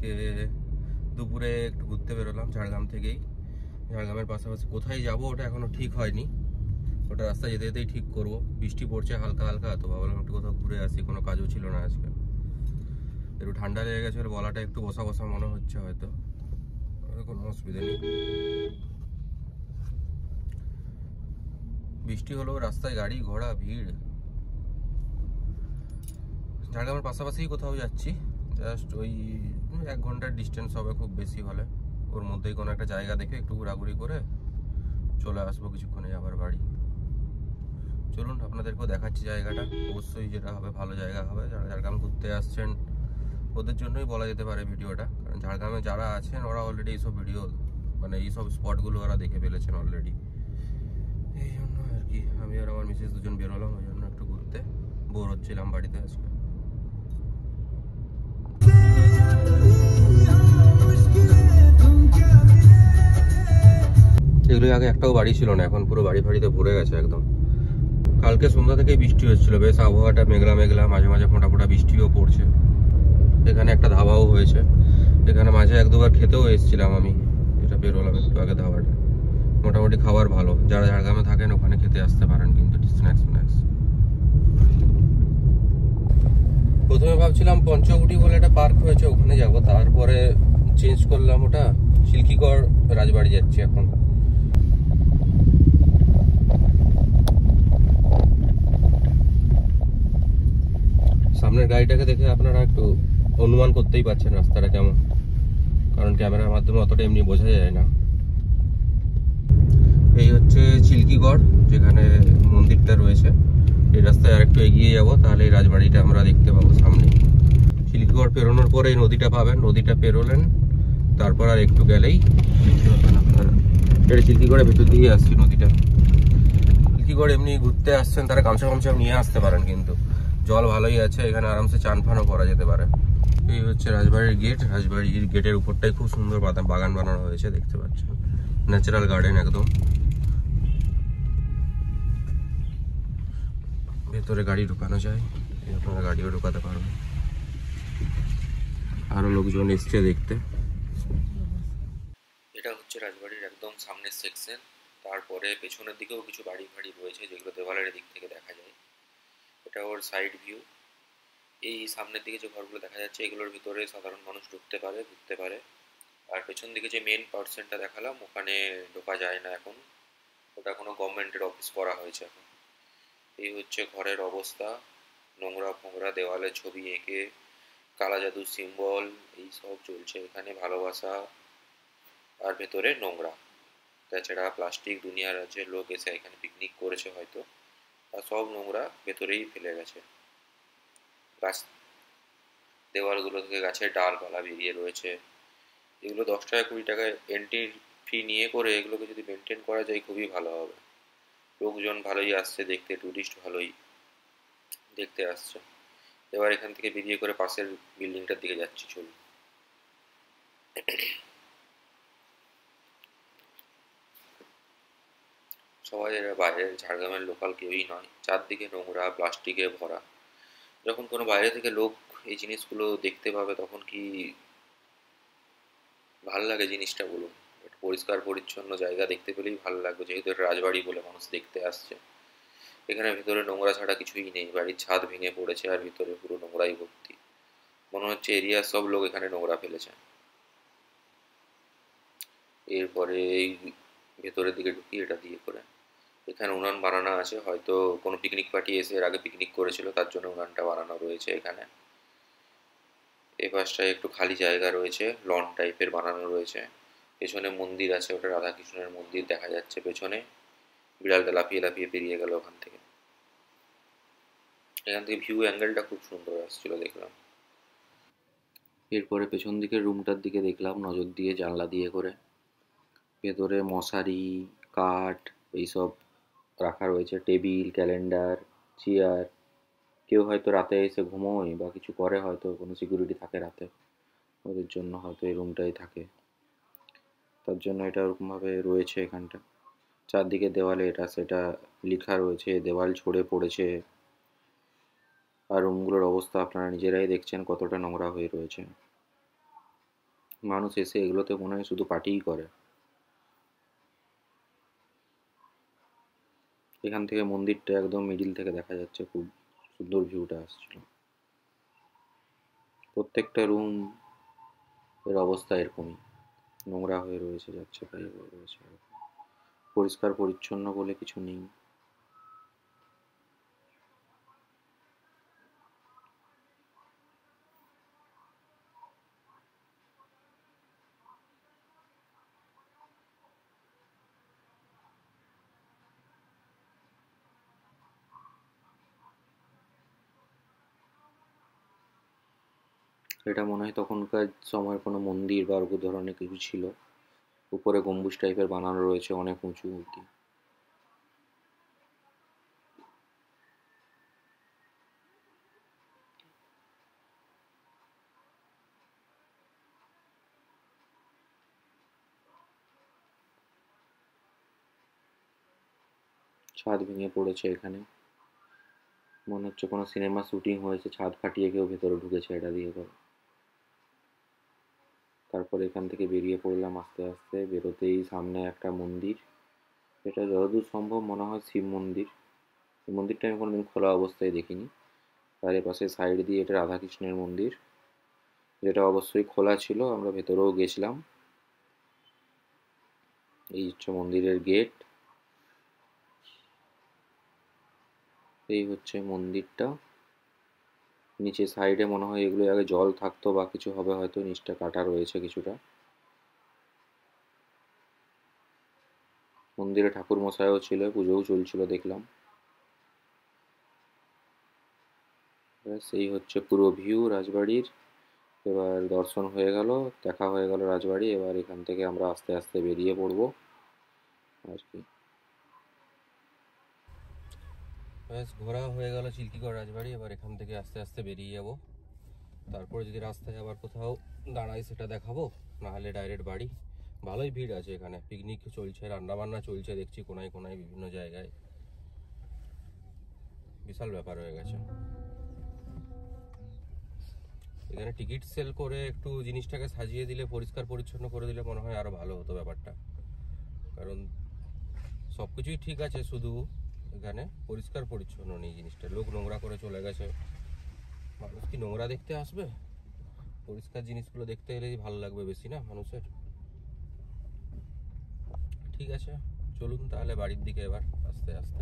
আজকে দুপুরে একটু ঘুরতে বেরোলাম ঝাড়গ্রাম থেকেই। ঝাড়গ্রামের পাশাপাশি কোথায় যাব ওটা এখনো ঠিক হয়নি, ওটা রাস্তায় যেতে যেতেই ঠিক করব। বৃষ্টি পড়ছে হালকা হালকা, তো ভাবলাম একটু কোথাও ঘুরে আসি, কোনো কাজও ছিল না আজকে। একটু ঠান্ডা লেগে গেছে, গলাটা একটু বসা বসা মনে হচ্ছে, হয়তো কোনো অসুবিধা নেই। বৃষ্টি হলেও রাস্তায় গাড়ি ঘোড়া ভিড়। ঝাড়গ্রামের পাশাপাশি কোথাও যাচ্ছি, জাস্ট ওই 1 ঘন্টার ডিস্টেন্স হবে খুব বেশি হলে। ওর মধ্যেই কোনো একটা জায়গা দেখে একটু ঘোরাঘুরি করে চলে আসবো কিছুক্ষণে আবার বাড়ি। চলুন আপনাদেরকেও দেখাচ্ছি জায়গাটা। অবশ্যই যেটা হবে ভালো জায়গা হবে। যারা ঝাড়গ্রাম ঘুরতে আসছেন ওদের জন্যই বলা যেতে পারে ভিডিওটা, কারণ ঝাড়গ্রামে যারা আছেন ওরা অলরেডি এইসব ভিডিও মানে এইসব স্পটগুলো ওরা দেখে ফেলেছেন অলরেডি। এই জন্য আর কি আমি আর আমার মিসেস দুজন বেরোলাম, ওই জন্য একটু ঘুরতে। বোর হচ্ছিলাম বাড়িতে আজকে। এগুলো আগে একটাও বাড়ি ছিল না, এখন পুরো বাড়ি ফাড়িতে ভরে গেছে একদম। কালকে সন্ধ্যা থেকে বৃষ্টি হচ্ছিল, বেশ আবহাওয়াটা মেঘলা মেঘলা, মাঝে মাঝে ফোঁটা ফোঁটা বৃষ্টিও পড়ছে। এখানে একটা ধাবাও হয়েছে, এখানে মাঝে 1-2বার খেতেও এসেছিলাম আমি। এটা বেরোলাম একটু আগে, ধাবাটা মোটামুটি খাবার ভালো। যারা ঝাড়গ্রামে থাকেন ওখানে খেতে আসতে পারেন, কিন্তু স্ন্যাক্স স্ন্যাক্স। প্রথমে ভাবছিলাম পঞ্চবটি বলে একটা পার্ক হয়েছে ওখানে যাব, তারপরে চেঞ্জ করলাম, ওটা শিল্কীগড় রাজবাড়ি যাচ্ছি এখন। সামনের গাড়িটাকে দেখে আপনারা একটু অনুমান করতেই পারছেন রাস্তাটা কেমন, কারণ ক্যামেরার মাধ্যমে অতটা এমনি বোঝা যায় না। এই হচ্ছে চিল্কিগড়, যেখানে মন্দিরটা রয়েছে। এই রাস্তায় আরেকটু এগিয়ে যাব, তাহলে এই রাজবাড়িটা আমরা দেখতে পাবো সামনে। চিল্কিগড় পেরোনোর পরে এই নদীটা পাবেন, নদীটা পেরোলেন তারপর আর একটু গেলেই দেখতে পাবেন আপনারা। এটা চিল্কিগড়ের ভেতর দিয়ে আসছি নদীটা। চিল্কিগড় এমনি ঘুরতে আসছেন তারা গামছা গামছা নিয়ে আসতে পারেন, কিন্তু জল ভালোই আছে, এখানে আরামসে চান ফানও করা যেতে পারে। এই হচ্ছে রাজবাড়ির গেট। রাজবাড়ির গেটের উপরটাই খুব সুন্দর বাগান বানানো হয়েছে, দেখতে পাচ্ছেন, ন্যাচারাল গার্ডেন একদম। ভেতরে গাড়ি ঢুকানো যায়, আপনারা গাড়িও ঢুকাতে পারবেন। আরো লোকজন এসছে দেখতে। এটা হচ্ছে রাজবাড়ির একদম সামনের সেকশন। তারপরে পেছনের দিকেও কিছু বাড়ি ফাড়ি রয়েছে যেগুলো দেওয়ালের দিক থেকে দেখা যায়। এটা ওর সাইড ভিউ। এই সামনের দিকে যে ঘরগুলো দেখা যাচ্ছে এগুলোর ভিতরে সাধারণ মানুষ ঢুকতে পারে, ঘুরতে পারে। আর পেছন দিকে যে মেন পার্সেন্টটা দেখালাম ওখানে ঢোকা যায় না এখন, ওটা কোনো গভর্নমেন্টের অফিস করা হয়েছে এখন। এই হচ্ছে ঘরের অবস্থা, নোংরা ফোংরা, দেওয়ালে ছবি এঁকে কালা জাদুর সিম্বল এই সব চলছে এখানে। ভালোবাসা আর ভেতরে নোংরা। তাছাড়া প্লাস্টিক দুনিয়ার আছে, লোক এসে এখানে পিকনিক করেছে হয়তো, আর সব নোংরা ভেতরেই ফেলে গেছে। গাছ, দেওয়ালগুলো থেকে গাছের ডালপালা বেরিয়ে রয়েছে। এগুলো 10 টাকা 20 টাকা এন্ট্রি ফি নিয়ে করে এগুলোকে যদি মেনটেন করা যায় খুবই ভালো হবে। লোকজন ভালোই আসছে দেখতে, টুরিস্ট ভালোই দেখতে আসছে। এবার এখান থেকে বেরিয়ে করে পাশের বিল্ডিংটার দিকে যাচ্ছি, চলুন। সবাই এরা বাইরের, ঝাড়গ্রামের লোকাল কেউই নয়। চারদিকে নোংরা প্লাস্টিকে ভরা। যখন কোনো বাইরে থেকে লোক এই জিনিসগুলো দেখতে পাবে তখন কি ভাল লাগে জিনিসটা বলুন। একটা পরিষ্কার পরিচ্ছন্ন জায়গা দেখতে পেলেই ভালো লাগবে, যেহেতু এটা রাজবাড়ি বলে মানুষ দেখতে আসছে। এখানে ভিতরে নোংরা ছাড়া কিছুই নেই, বাড়ির ছাদ ভেঙে পড়েছে আর ভিতরে পুরো নোংরাই ভর্তি। মনে হচ্ছে এরিয়ার সব লোক এখানে নোংরা ফেলেছে। এরপরে এই ভেতরের দিকে ঢুকি এটা দিয়ে করে। এখানে উনান বানানো আছে, হয়তো কোনো পিকনিক পার্টি এসে এর আগে পিকনিক করেছিল তার জন্য উনানটা বানানো রয়েছে এখানে। এই পাশটায় একটু খালি জায়গা রয়েছে, লন টাইপের বানানো রয়েছে। পেছনে মন্দির আছে, ওটা রাধাকৃষ্ণের মন্দির দেখা যাচ্ছে পেছনে। বিড়ালটা লাফিয়ে লাফিয়ে বেরিয়ে গেল ওখান থেকে। এখান থেকে ভিউ অ্যাঙ্গেলটা খুব সুন্দর আসছিল দেখলাম। এরপরে পেছন দিকের রুমটার দিকে দেখলাম নজর দিয়ে জানলা দিয়ে করে। ভেতরে মশারি, কাঠ এইসব রাখা রয়েছে, টেবিল, ক্যালেন্ডার, চেয়ার। কেউ হয়তো রাতে এসে ঘুমোয় বা কিছু করে, হয়তো কোনো সিকিউরিটি থাকে রাতে, ওদের জন্য হয়তো এই রুমটাই থাকে, তার জন্য এটা ওরকমভাবে রয়েছে এখানটা। চারদিকে দেওয়ালে এটা সেটা লেখা রয়েছে, দেওয়াল ঝরে পড়েছে। আর রুমগুলোর অবস্থা আপনারা নিজেরাই দেখছেন কতটা নোংরা হয়ে রয়েছে। মানুষ এসে এগুলোতে মনে হয় শুধু পার্টিই করে। এখান থেকে মন্দিরটা একদম মিডিল থেকে দেখা যাচ্ছে, খুব সুন্দর ভিউটা আসছিল। প্রত্যেকটা রুম এর অবস্থা এরকমই, নোংরা হয়ে রয়েছে, যাচ্ছে তাই হয়ে রয়েছে। পরিষ্কার পরিচ্ছন্ন বলে কিছু নেই। এটা মনে হয় তখনকার সময়ের কোনো মন্দির বা ওরকম ধরনের কিছু ছিল। উপরে গম্বুজ টাইপের বানানো রয়েছে, অনেক উঁচু অব্দি। ছাদ ভেঙে পড়েছে এখানে, মনে হচ্ছে কোনো সিনেমা শুটিং হয়েছে, ছাদ ফাটিয়ে কেউ ভেতরে ঢুকেছে এটা দিয়ে করে। তারপরে এখান থেকে বেরিয়ে পড়লাম আস্তে আস্তে। বেরোতেই সামনে একটা মন্দির, এটা যতদূর সম্ভব মনে হয় শিব মন্দির। এই মন্দিরটা আমি কোনোদিন খোলা অবস্থায় দেখিনি। তার এপাশে সাইড দিয়ে এটা রাধাকৃষ্ণের মন্দির, যেটা অবশ্যই খোলা ছিল, আমরা ভেতরেও গেছিলাম। এই হচ্ছে মন্দিরের গেট, এই হচ্ছে মন্দিরটা। নিচে সাইডে মনে হয় এগুলো আগে জল থাকতো বা কিছু হবে, হয়তো নিচটা কাটা রয়েছে কিছুটা। মন্দিরে ঠাকুর মশাইও ছিল, পুজোও চলছিল দেখলাম। ব্যাস এই হচ্ছে পুরো ভিউ রাজবাড়ির। এবার দর্শন হয়ে গেল, দেখা হয়ে গেল রাজবাড়ি। এবার এখান থেকে আমরা আস্তে আস্তে বেরিয়ে পড়বো আর কি। ব্যাস ঘোরা হয়ে গেল চিল্কিগড় রাজবাড়ি। এবার এখান থেকে আস্তে আস্তে বেরিয়ে যাব। তারপরে যদি রাস্তায় আবার কোথাও দাঁড়াই সেটা দেখাবো, নাহলে ডাইরেক্ট বাড়ি। ভালোই ভিড় আছে এখানে, পিকনিক চলছে, রান্নাবান্না চলছে দেখছি কোনায় কোনায় বিভিন্ন জায়গায়। বিশাল ব্যাপার হয়ে গেছে এখানে। টিকিট সেল করে একটু জিনিসটাকে সাজিয়ে দিলে, পরিষ্কার পরিচ্ছন্ন করে দিলে মনে হয় আরো ভালো হতো ব্যাপারটা। কারণ সব কিছুই ঠিক আছে, শুধু এখানে পরিষ্কার পরিচ্ছন্ন নেই জিনিসটা। লোক নোংরা করে চলে গেছে। মানুষ কি নোংরা দেখতে আসবে? পরিষ্কার জিনিসগুলো দেখতে এলেই ভালো লাগবে বেশি না মানুষের। ঠিক আছে, চলুন তাহলে বাড়ির দিকে এবার আস্তে আস্তে।